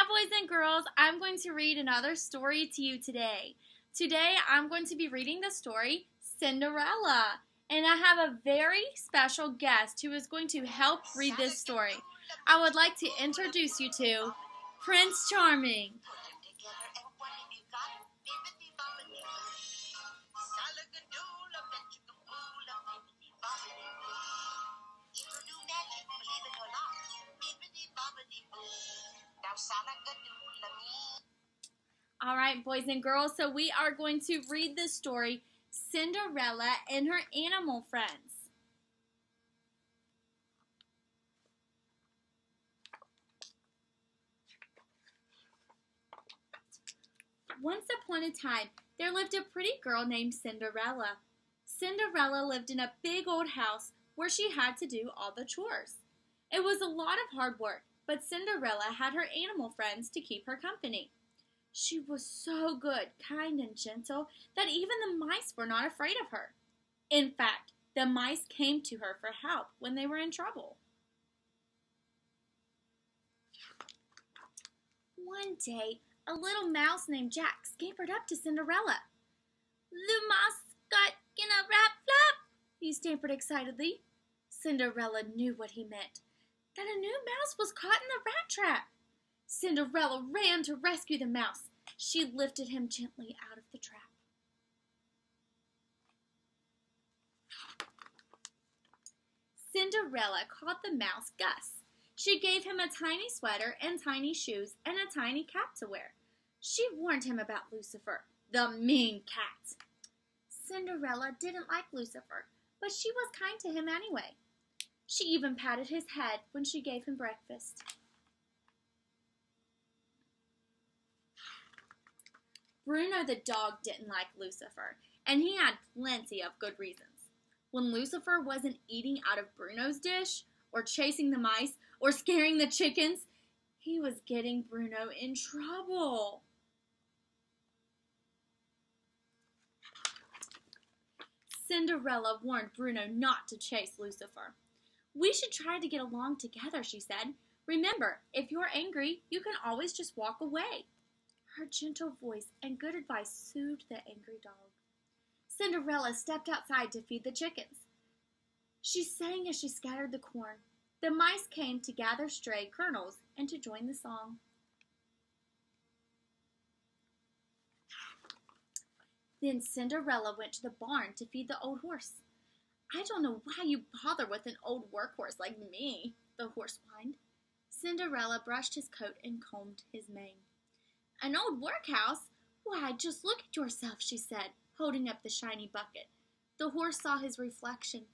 boys and girls, I'm going to read another story to you today. Today, I'm going to be reading the story Cinderella, and I have a very special guest who is going to help read this story. I would like to introduce you to Prince Charming. All right, boys and girls, so we are going to read the story Cinderella and Her Animal Friends. Once upon a time, there lived a pretty girl named Cinderella. Cinderella lived in a big old house where she had to do all the chores. It was a lot of hard work, but Cinderella had her animal friends to keep her company. She was so good, kind, and gentle that even the mice were not afraid of her. In fact, the mice came to her for help when they were in trouble. One day, a little mouse named Jack scampered up to Cinderella. "The mouse got in a rat flap," he stammered excitedly. Cinderella knew what he meant, that a new mouse was caught in the rat trap. Cinderella ran to rescue the mouse. She lifted him gently out of the trap. Cinderella called the mouse Gus. She gave him a tiny sweater and tiny shoes and a tiny cap to wear. She warned him about Lucifer, the mean cat. Cinderella didn't like Lucifer, but she was kind to him anyway. She even patted his head when she gave him breakfast. Bruno the dog didn't like Lucifer, and he had plenty of good reasons. When Lucifer wasn't eating out of Bruno's dish, or chasing the mice, or scaring the chickens, he was getting Bruno in trouble. Cinderella warned Bruno not to chase Lucifer. "We should try to get along together," she said. "Remember, if you're angry, you can always just walk away." Her gentle voice and good advice soothed the angry dog. Cinderella stepped outside to feed the chickens. She sang as she scattered the corn. The mice came to gather stray kernels and to join the song. Then Cinderella went to the barn to feed the old horse. "I don't know why you bother with an old workhorse like me," the horse whined. Cinderella brushed his coat and combed his mane. "An old workhouse? Why, just look at yourself," she said, holding up the shiny bucket. The horse saw his reflection.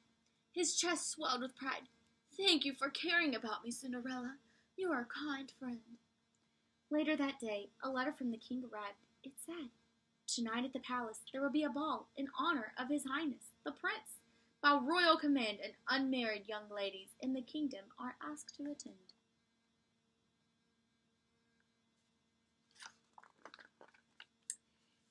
His chest swelled with pride. "Thank you for caring about me, Cinderella. You are a kind friend." Later that day, a letter from the king arrived. It said, "Tonight at the palace there will be a ball in honor of His Highness, the Prince. By royal command, and unmarried young ladies in the kingdom are asked to attend."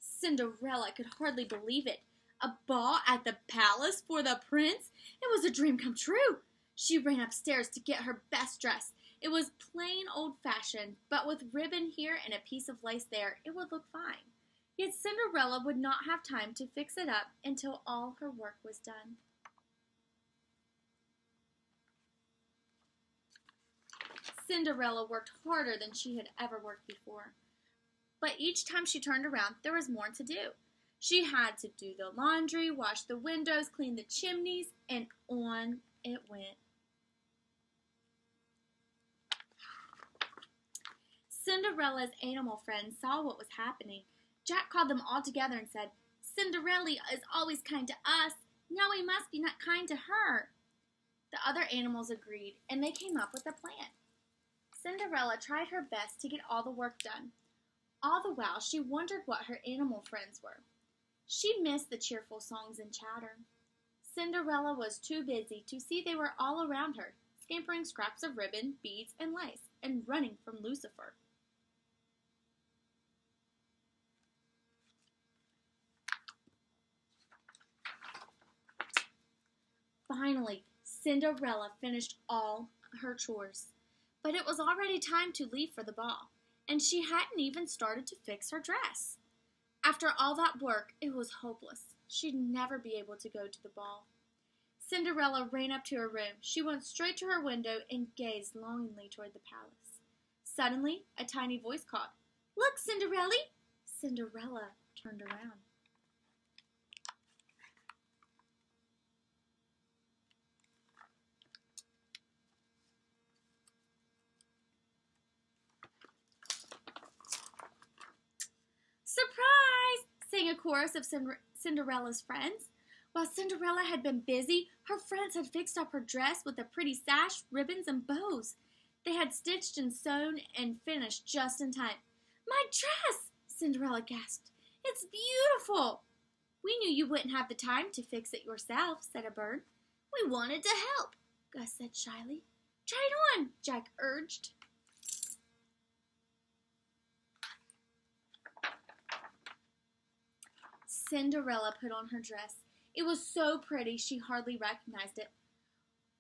Cinderella could hardly believe it. A ball at the palace for the prince? It was a dream come true. She ran upstairs to get her best dress. It was plain old-fashioned, but with ribbon here and a piece of lace there, it would look fine. Yet Cinderella would not have time to fix it up until all her work was done. Cinderella worked harder than she had ever worked before. But each time she turned around, there was more to do. She had to do the laundry, wash the windows, clean the chimneys, and on it went. Cinderella's animal friends saw what was happening. Jack called them all together and said, "Cinderella is always kind to us. Now we must be not kind to her." The other animals agreed, and they came up with a plan. Cinderella tried her best to get all the work done. All the while, she wondered what her animal friends were. She missed the cheerful songs and chatter. Cinderella was too busy to see they were all around her, scampering scraps of ribbon, beads, and lace, and running from Lucifer. Finally, Cinderella finished all her chores. But it was already time to leave for the ball. and she hadn't even started to fix her dress. After all that work, it was hopeless. She'd never be able to go to the ball. Cinderella ran up to her room. She went straight to her window and gazed longingly toward the palace. Suddenly, a tiny voice called, "Look, Cinderella!" Cinderella turned around. "Surprise!" sang a chorus of Cinderella's friends. While Cinderella had been busy, her friends had fixed up her dress with a pretty sash, ribbons, and bows. They had stitched and sewn and finished just in time. "My dress!" Cinderella gasped. "It's beautiful!" "We knew you wouldn't have the time to fix it yourself," said a bird. "We wanted to help," Gus said shyly. "Try it on," Jack urged. Cinderella put on her dress. It was so pretty she hardly recognized it.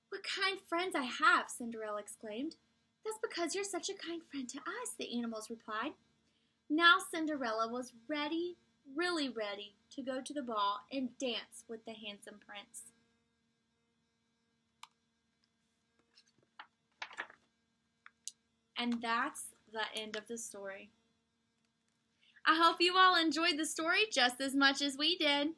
"What kind friends I have!" Cinderella exclaimed. "That's because you're such a kind friend to us," the animals replied. Now Cinderella was ready, really ready, to go to the ball and dance with the handsome prince. And that's the end of the story. I hope you all enjoyed the story just as much as we did.